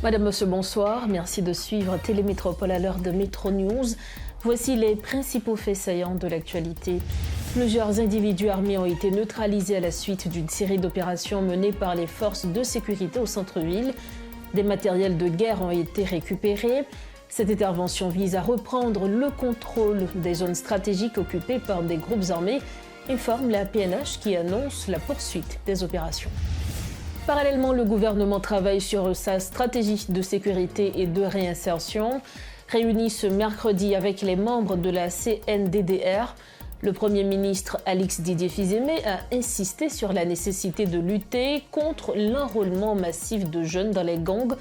Madame, Monsieur, bonsoir. Merci de suivre Télémétropole à l'heure de Métro News. Voici les principaux faits saillants de l'actualité. Plusieurs individus armés ont été neutralisés à la suite d'une série d'opérations menées par les forces de sécurité au centre-ville. Des matériels de guerre ont été récupérés. Cette intervention vise à reprendre le contrôle des zones stratégiques occupées par des groupes armés, informe la PNH qui annonce la poursuite des opérations. Parallèlement, le gouvernement travaille sur sa stratégie de sécurité et de réinsertion. Réuni ce mercredi avec les membres de la CNDDR, le Premier ministre Alix Didier Fils-Aimé a insisté sur la nécessité de lutter contre l'enrôlement massif de jeunes dans les gangs,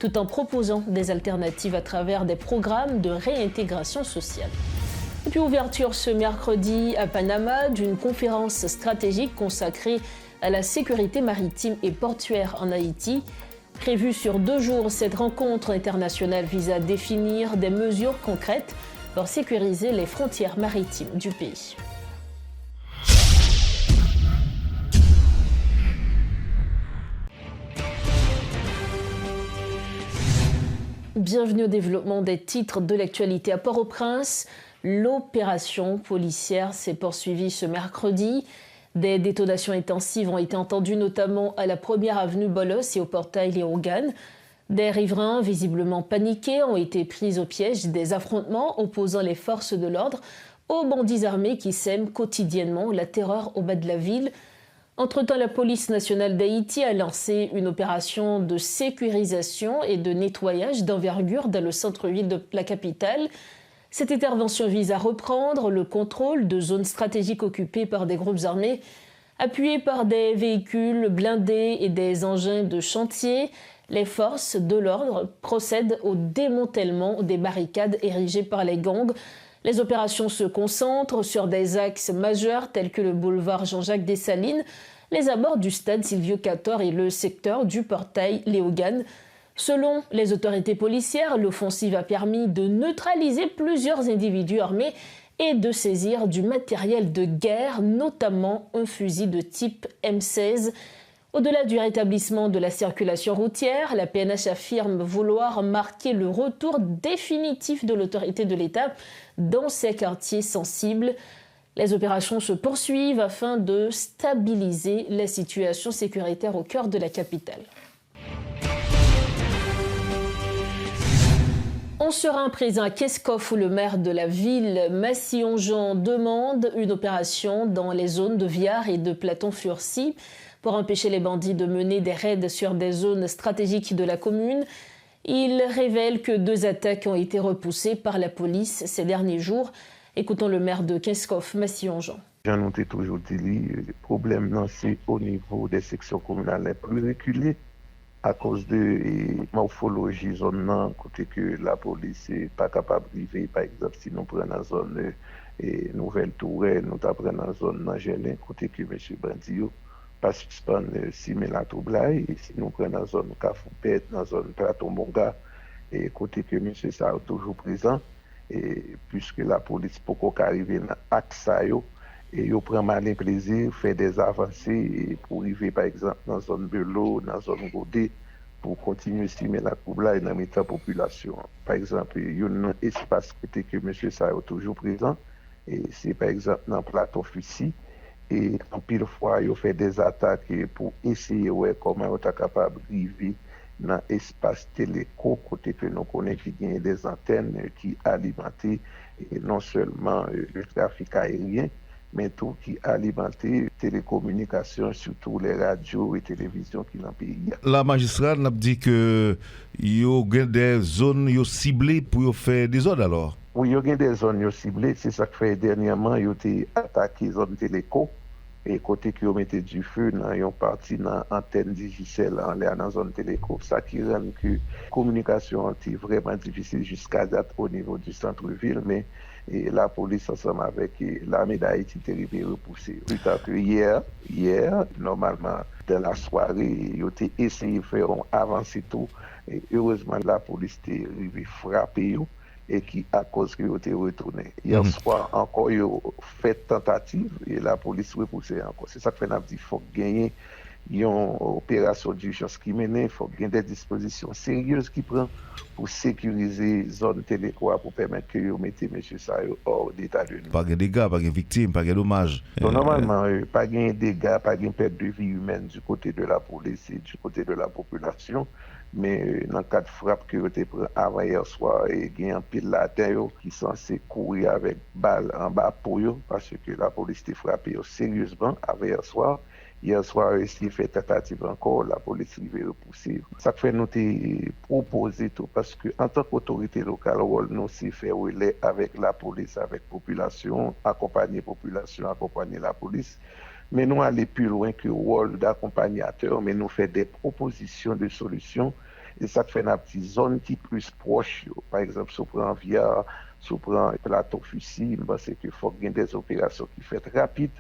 tout en proposant des alternatives à travers des programmes de réintégration sociale. Et puis ouverture ce mercredi à Panama d'une conférence stratégique consacrée à la sécurité maritime et portuaire en Haïti. Prévue sur 2 jours, cette rencontre internationale vise à définir des mesures concrètes pour sécuriser les frontières maritimes du pays. Bienvenue au développement des titres de l'actualité à Port-au-Prince. L'opération policière s'est poursuivie ce mercredi. Des détonations intensives ont été entendues notamment à la première avenue Bolos et au portail Léogane. Des riverains visiblement paniqués ont été pris au piège des affrontements opposant les forces de l'ordre aux bandits armés qui sèment quotidiennement la terreur au bas de la ville. Entre-temps, la police nationale d'Haïti a lancé une opération de sécurisation et de nettoyage d'envergure dans le centre-ville de la capitale. Cette intervention vise à reprendre le contrôle de zones stratégiques occupées par des groupes armés. Appuyés par des véhicules blindés et des engins de chantier, les forces de l'ordre procèdent au démantèlement des barricades érigées par les gangs. Les opérations se concentrent sur des axes majeurs tels que le boulevard Jean-Jacques Dessalines, les abords du stade Silvio Cator et le secteur du portail Léogane. Selon les autorités policières, l'offensive a permis de neutraliser plusieurs individus armés et de saisir du matériel de guerre, notamment un fusil de type M16. Au-delà du rétablissement de la circulation routière, la PNH affirme vouloir marquer le retour définitif de l'autorité de l'État dans ces quartiers sensibles. Les opérations se poursuivent afin de stabiliser la situation sécuritaire au cœur de la capitale. On sera présent à Kescoff où le maire de la ville, Massillon-Jean, demande une opération dans les zones de Viard et de Platon-Furcy pour empêcher les bandits de mener des raids sur des zones stratégiques de la commune. Il révèle que 2 attaques ont été repoussées par la police ces derniers jours. Écoutons le maire de Kescoff, Massillon-Jean. J'en ai toujours dit, le problème c'est au niveau des sections communales les plus reculées à cause de morphologie zone côté que la police n'est pas capable de vivre. Par exemple, si nous prenons la zone Nouvelle Tourelle, nous prenons la zone Nangelin, côté que M. Bandio pas suspendre la Toublaï, et si nous prenons la zone Kafoupet, la zone Platon Bonga, et côté que M. Sa est toujours présent, et puisque la police peut arriver dans l'axe, et ils prennent malin plaisir, fait des avancées pour arriver par exemple dans la zone Belot, dans la zone Godé, pour continuer à estimer la Toublaï dans la population. Par exemple, il y a un espace côté que M. Sa est toujours présent, et c'est par exemple dans Platon Fussi. Et en pile fois, ils ont fait des attaques pour essayer de voir comment ils sont capables d'arriver dans l'espace téléco, côté que nous connaissons qu'il y a des antennes qui alimentent non seulement le trafic aérien, mais tout qui alimente les télécommunications, surtout les radios et télévisions qui dans le pays. La magistrate n'a dit que il y a des zones ciblées pour faire des ordres alors. Oui, il y a des zones ciblées, c'est ça que fait dernièrement, ils ont attaqué les zones téléco. Et côté qui ont mis du feu, ils ont parti dans l'antenne digitale dans la zone téléco. Ça qui rend que la communication est vraiment difficile jusqu'à date au niveau du centre-ville, mais la police ensemble avec l'armée d'Haïti est arrivée à repousser. Plus tard que hier, normalement, dans la soirée, ils ont essayé de faire avancer tout. Et heureusement, la police est arrivée à frapper. Et qui, à cause qu'ils ont été retournés. Hier soir, encore, ils ont fait tentative et la police repoussée encore. C'est ça que fait qu'il faut gagner il y a une opération d'urgence qui mène, il faut qu'il y ait des dispositions sérieuses qui prennent pour sécuriser la zone télécroix pour permettre que vous mettez M. Sayo hors d'état de nuit. Pas de dégâts, pas de victimes, pas de dommages. Donc, normalement, pas de dégâts, pas de perte de vie humaine du côté de la police et du côté de la population. Mais dans le cas de frappe que vous avez pris avant hier soir, il y a un pile là-dedans qui sont censés courir avec balle en bas pour eux parce que la police a frappé sérieusement avant hier soir. Hier soir, il fait tentative encore, la police est repoussée. Ça fait nous proposer tout parce que en tant qu'autorité locale, nous aussi fait relais avec la police, avec la population, accompagner la police. Mais nous aller plus loin que le rôle d'accompagnateur, mais nous faire des propositions de solutions. Et ça fait une petite zone qui est plus proche. Par exemple, si on prend via, si on prend plateau fusil, c'est qu'il faut qu'il y ait des opérations qui soient rapides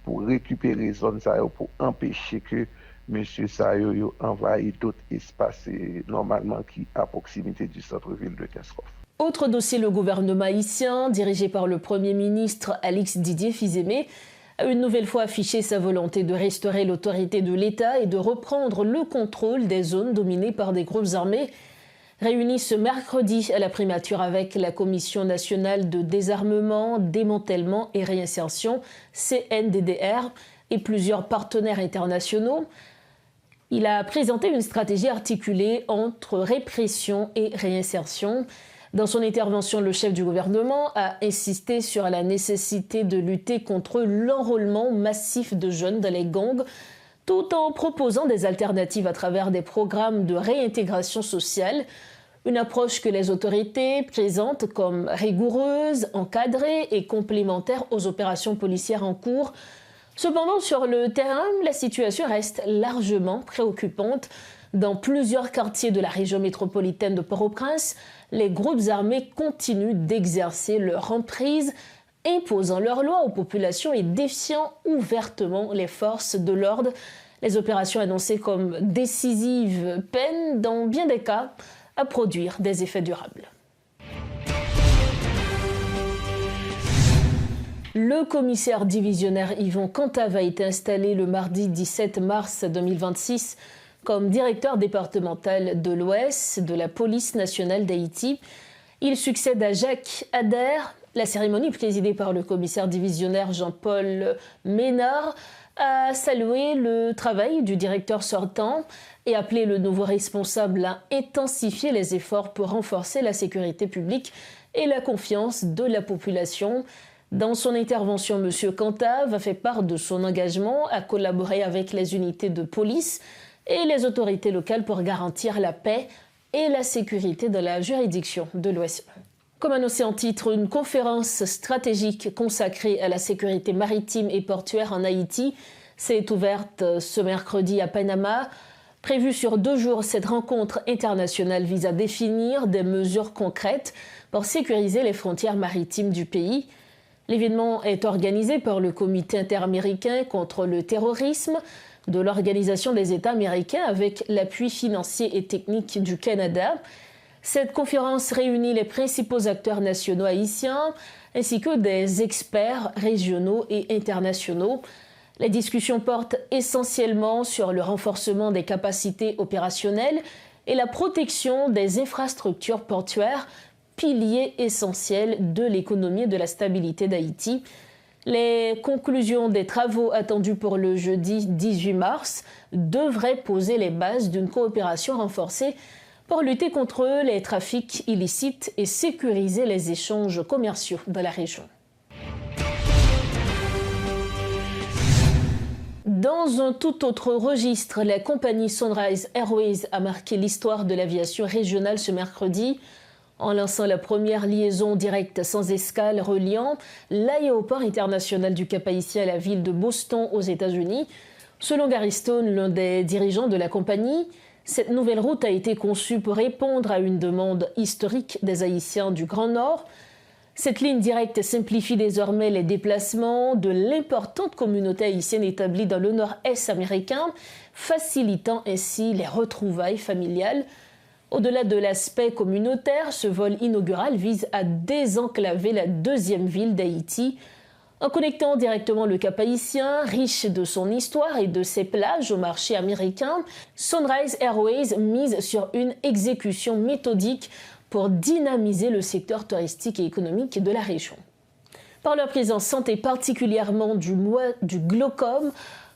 pour récupérer les zones pour empêcher que M. Sayo envahisse d'autres espaces normalement qui à proximité du centre-ville de Kinskov. Autre dossier, le gouvernement haïtien, dirigé par le Premier ministre Alix Didier Fils-Aimé, a une nouvelle fois affiché sa volonté de restaurer l'autorité de l'État et de reprendre le contrôle des zones dominées par des groupes armés. Réunis ce mercredi à la primature avec la Commission nationale de désarmement, démantèlement et réinsertion, CNDDR, et plusieurs partenaires internationaux, il a présenté une stratégie articulée entre répression et réinsertion. Dans son intervention, le chef du gouvernement a insisté sur la nécessité de lutter contre l'enrôlement massif de jeunes dans les gangs, tout en proposant des alternatives à travers des programmes de réintégration sociale, une approche que les autorités présentent comme rigoureuse, encadrée et complémentaire aux opérations policières en cours. Cependant, sur le terrain, la situation reste largement préoccupante. Dans plusieurs quartiers de la région métropolitaine de Port-au-Prince, les groupes armés continuent d'exercer leur emprise, imposant leurs lois aux populations et défiant ouvertement les forces de l'ordre. Les opérations annoncées comme décisives peinent, dans bien des cas, à produire des effets durables. Le commissaire divisionnaire Yvon Cantave a été installé le mardi 17 mars 2026 comme directeur départemental de l'Ouest de la police nationale d'Haïti. Il succède à Jacques Adair. La cérémonie présidée par le commissaire divisionnaire Jean-Paul Ménard a salué le travail du directeur sortant et appelé le nouveau responsable à intensifier les efforts pour renforcer la sécurité publique et la confiance de la population. Dans son intervention, M. Cantave a fait part de son engagement à collaborer avec les unités de police et les autorités locales pour garantir la paix et la sécurité de la juridiction de l'Ouest. Comme annoncé en titre, une conférence stratégique consacrée à la sécurité maritime et portuaire en Haïti s'est ouverte ce mercredi à Panama. Prévue sur 2 jours, cette rencontre internationale vise à définir des mesures concrètes pour sécuriser les frontières maritimes du pays. L'événement est organisé par le Comité interaméricain contre le terrorisme de l'Organisation des États américains avec l'appui financier et technique du Canada. Cette conférence réunit les principaux acteurs nationaux haïtiens ainsi que des experts régionaux et internationaux. Les discussions portent essentiellement sur le renforcement des capacités opérationnelles et la protection des infrastructures portuaires, piliers essentiels de l'économie et de la stabilité d'Haïti. Les conclusions des travaux attendus pour le jeudi 18 mars devraient poser les bases d'une coopération renforcée pour lutter contre les trafics illicites et sécuriser les échanges commerciaux dans la région. Dans un tout autre registre, la compagnie Sunrise Airways a marqué l'histoire de l'aviation régionale ce mercredi en lançant la première liaison directe sans escale reliant l'aéroport international du Cap-Haïtien à la ville de Boston aux États-Unis. Selon Gary Stone, l'un des dirigeants de la compagnie, cette nouvelle route a été conçue pour répondre à une demande historique des Haïtiens du Grand Nord. Cette ligne directe simplifie désormais les déplacements de l'importante communauté haïtienne établie dans le nord-est américain, facilitant ainsi les retrouvailles familiales. Au-delà de l'aspect communautaire, ce vol inaugural vise à désenclaver la deuxième ville d'Haïti. En connectant directement le Cap haïtien, riche de son histoire et de ses plages au marché américain, Sunrise Airways mise sur une exécution méthodique pour dynamiser le secteur touristique et économique de la région. Par leur présence santé particulièrement du mois du glaucome,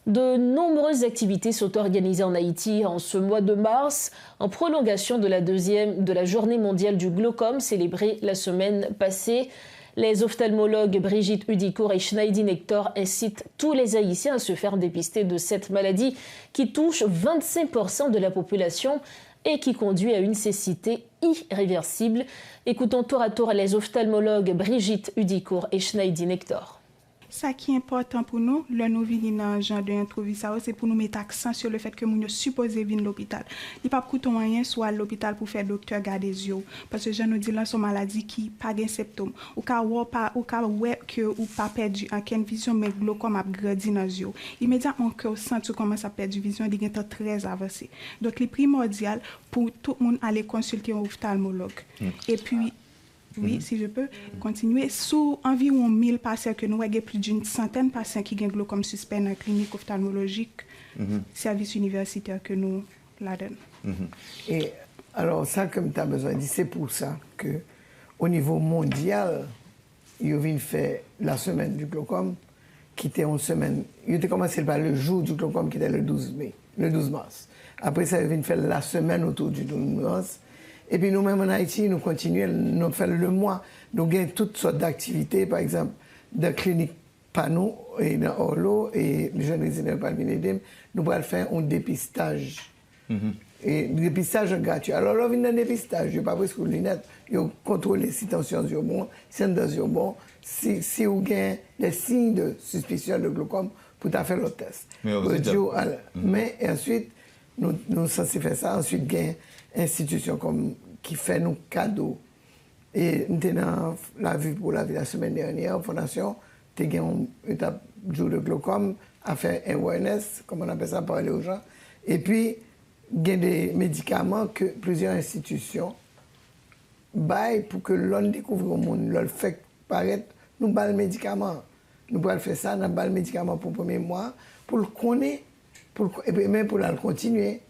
de nombreuses activités sont organisées en Haïti en ce mois de mars, en prolongation de la journée mondiale du glaucome célébrée la semaine passée. Les ophtalmologues Brigitte Udicourt et Schneidine Hector incitent tous les Haïtiens à se faire dépister de cette maladie qui touche 25% de la population et qui conduit à une cécité irréversible. Écoutons tour à tour les ophtalmologues Brigitte Udicourt et Schneidine Hector. Ça qui est important pour nous, le nous venons dans genre d'improvisation, c'est pour nous mettre accent sur le fait que nous supposons venir à l'hôpital. Il n'y a pas coûté moyen soit à l'hôpital pour faire docteur garder les yeux parce que je nous dis là sont maladies qui pas de symptômes. Ou cas ouais que ou pas perdu en quelle vision mais glaucome a grandi dans les yeux. Immédiatement que on sent que commence à perdre vision, il est très avancé. Donc il est primordial pour tout le monde aller consulter un ophtalmologue. Et puis oui, si je peux continuer. Sous environ 1000 patients que nous avons plus d'une centaine de patients qui ont glaucome suspect dans la clinique ophtalmologique, service universitaire que nous la donnons. Et alors, ça, comme tu as besoin de dire, c'est pour ça qu'au niveau mondial, ils viennent faire la semaine du glaucome, qui était une semaine. Ils ont commencé par le jour du glaucome, qui était le 12 mars. Après ça, ils viennent faire la semaine autour du 12 mars. Et puis nous-mêmes en Haïti, nous continuons, nous faisons le mois. Nous avons toutes sortes d'activités, par exemple, de clinique Panou et dans Orlo et les jeunes résidents de Palminédim, nous allons faire un dépistage. Et le dépistage est gratuit. Alors là, on vient d'un dépistage, je n'ai pas pris sur les lunettes, on contrôle si tension est bon, si tension est bon, si on a des signes de suspicion de glaucome pour faire le test. Mais ensuite, nous sommes censés faire ça, ensuite, il y a une institution qui fait nos cadeaux. Et nous sommes dans la Vue pour la vie la semaine dernière, en fondation, nous avons une étape jour de glaucome à faire awareness, comme on appelle ça, parler aux gens. Et puis, il y a des médicaments que plusieurs institutions baillent pour que l'on découvre au monde, l'on fait paraître, nous baillons le médicament. Nous pouvons faire ça, nous baillons le médicament pour le premier mois, pour le connaître, et même pour le continuer.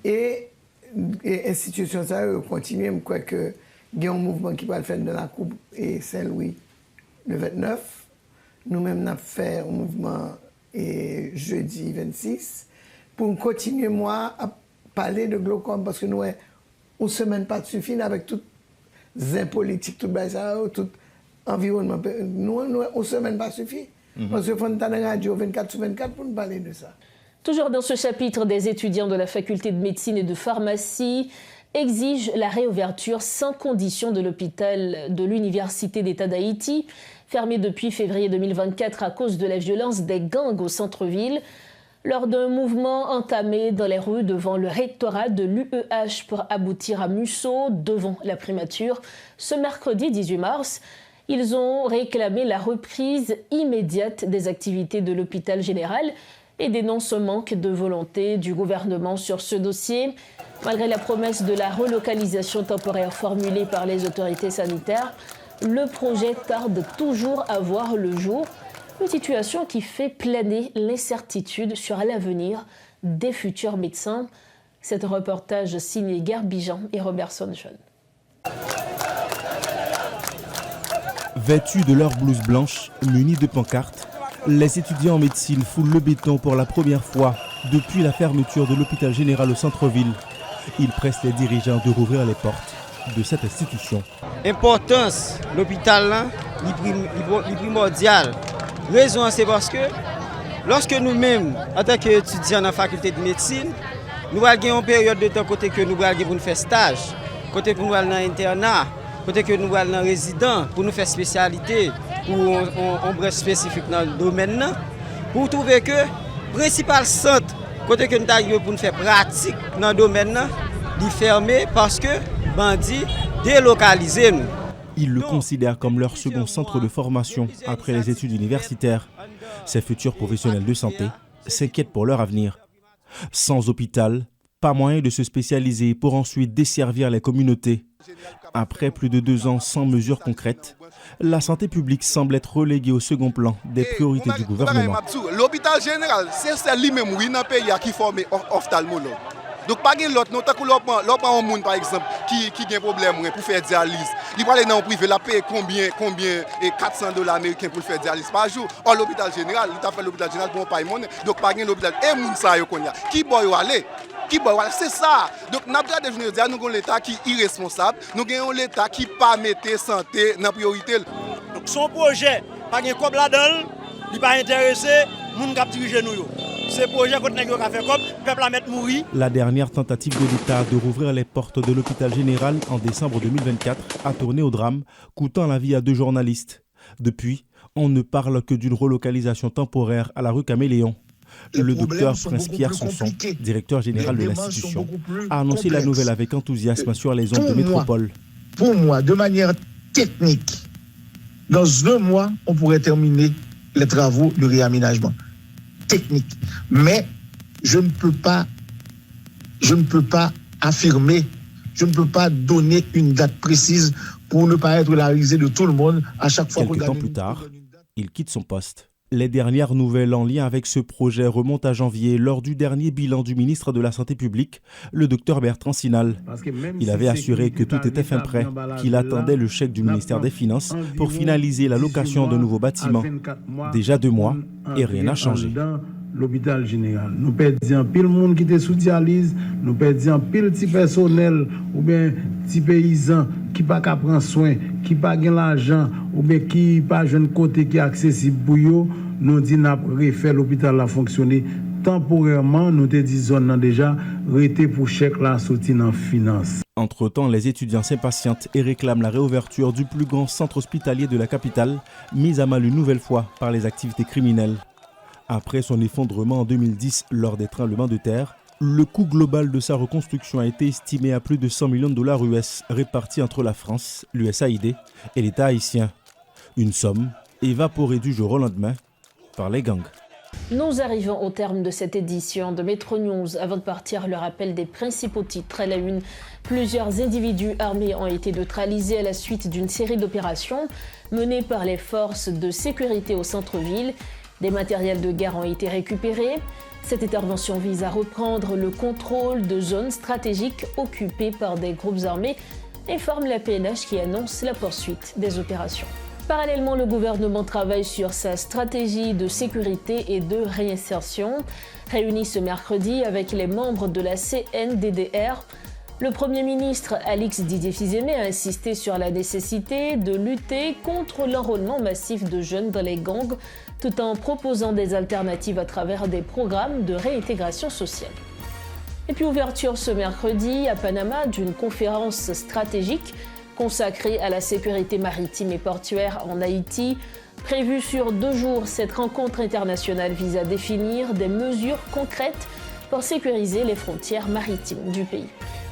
Et l'institution, ça, continuer, je crois qu'il y a un mouvement qui va le faire dans la Coupe et Saint-Louis le 29. Nous-mêmes, nous avons fait un mouvement jeudi 26 pour continuer, moi, à parler de glaucome parce que nous, une semaine pas de suffit avec toutes les politiques, tout ça, tout environnement. Nous, une semaine pas suffit. Parce qu'il faut être dans la radio 24/24 pour nous parler de ça. Toujours dans ce chapitre, des étudiants de la faculté de médecine et de pharmacie exigent la réouverture sans condition de l'hôpital de l'Université d'État d'Haïti, fermé depuis février 2024 à cause de la violence des gangs au centre-ville. Lors d'un mouvement entamé dans les rues devant le rectorat de l'UEH pour aboutir à Musso, devant la primature, ce mercredi 18 mars, ils ont réclamé la reprise immédiate des activités de l'hôpital général et dénoncent ce manque de volonté du gouvernement sur ce dossier. Malgré la promesse de la relocalisation temporaire formulée par les autorités sanitaires, le projet tarde toujours à voir le jour. Une situation qui fait planer l'incertitude sur l'avenir des futurs médecins. C'est un reportage signé Gerbijan et Robertson John. Vêtus de leur blouse blanche, munis de pancartes, les étudiants en médecine foulent le béton pour la première fois depuis la fermeture de l'hôpital général au centre-ville. Ils pressent les dirigeants de rouvrir les portes de cette institution. L'importance de l'hôpital là, est primordiale. Raison, c'est parce que lorsque nous-mêmes, en tant qu'étudiants dans la faculté de médecine, nous avons une période de temps côté que nous allons pour faire stage, côté que nous allons dans internat, côté que nous allons dans résident pour nous faire spécialité ou un bref spécifique dans le domaine, pour trouver que le principal centre, côté que nous allons pour nous faire pratique dans le domaine, est fermé parce que les bandits délocalisent nous. Ils le considèrent comme leur second centre de formation après les études universitaires. Ces futurs professionnels de santé s'inquiètent pour leur avenir. Sans hôpital, pas moyen de se spécialiser pour ensuite desservir les communautés. Après plus de 2 ans sans mesures concrètes, la santé publique semble être reléguée au second plan des priorités du gouvernement. L'hôpital général, c'est lui-même dans le pays qui forme ophtalmologue. Donc, pas de l'autre, l'autre un monde par exemple qui a un problème pour faire dialyse. Il va aller dans le privé, il a payé combien $400 américains pour faire dialyse par jour. Or, l'hôpital général, il a fait l'hôpital général pour ne pas y monnaie. Donc, pas de l'hôpital. Et moun sa yo konya. Qui boy aller? C'est ça. Donc, nous avons l'État qui est irresponsable. Nous avons l'État qui ne pas mettre la santé dans la priorité. Donc, son projet, pas de comme là-dedans, il n'est pas intéressé, nous avons dirigé nous. Ce projet qu'on a fait comme, le peuple a mettre mourir. La dernière tentative de l'État de rouvrir les portes de l'hôpital général en décembre 2024 a tourné au drame, coûtant la vie à 2 journalistes. Depuis, on ne parle que d'une relocalisation temporaire à la rue Caméléon. Le docteur Prince-Pierre Sanson, directeur général de l'institution, a annoncé la nouvelle avec enthousiasme sur les ondes de métropole. Pour moi, de manière technique, dans 2 mois, on pourrait terminer les travaux de réaménagement technique. Mais je ne peux pas affirmer, je ne peux pas donner une date précise pour ne pas être la risée de tout le monde à chaque fois. Quelques temps plus tard, il quitte son poste. Les dernières nouvelles en lien avec ce projet remontent à janvier lors du dernier bilan du ministre de la Santé publique, le docteur Bertrand Sinal. Il avait assuré que tout était fin prêt, qu'il attendait le chèque du ministère des Finances pour finaliser la location de nouveaux bâtiments. Déjà 2 mois et rien n'a changé. L'hôpital général. Nous perdons pile monde qui était sous dialyse, nous perdons pile petit personnel ou bien petit paysan qui pas qu'à prendre soin, qui pas gain l'argent ou bien qui pas jeune côté qui est accessible pour eux. Nous dit n'a refait l'hôpital a fonctionner temporairement, nous te disons déjà arrêté pour chèque la sortie en finance. Entre-temps, les étudiants s'impatientent et réclament la réouverture du plus grand centre hospitalier de la capitale, mis à mal une nouvelle fois par les activités criminelles. Après son effondrement en 2010 lors des tremblements de terre, le coût global de sa reconstruction a été estimé à plus de 100 millions de dollars US répartis entre la France, l'USAID et l'État haïtien. Une somme évaporée du jour au lendemain par les gangs. Nous arrivons au terme de cette édition de Métro News. Avant de partir, le rappel des principaux titres à la une. Plusieurs individus armés ont été neutralisés à la suite d'une série d'opérations menées par les forces de sécurité au centre-ville. Des matériels de guerre ont été récupérés. Cette intervention vise à reprendre le contrôle de zones stratégiques occupées par des groupes armés, informe la PNH qui annonce la poursuite des opérations. Parallèlement, le gouvernement travaille sur sa stratégie de sécurité et de réinsertion. Réuni ce mercredi avec les membres de la CNDDR, le Premier ministre Alix Didier Fils-Aimé a insisté sur la nécessité de lutter contre l'enrôlement massif de jeunes dans les gangs, tout en proposant des alternatives à travers des programmes de réintégration sociale. Et puis ouverture ce mercredi à Panama d'une conférence stratégique consacrée à la sécurité maritime et portuaire en Haïti. Prévue sur 2 jours, cette rencontre internationale vise à définir des mesures concrètes pour sécuriser les frontières maritimes du pays.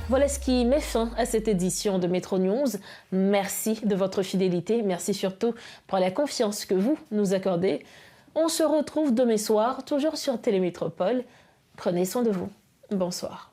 Voilà ce qui met fin à cette édition de Métro News. Merci de votre fidélité. Merci surtout pour la confiance que vous nous accordez. On se retrouve demain soir, toujours sur Télémétropole. Prenez soin de vous. Bonsoir.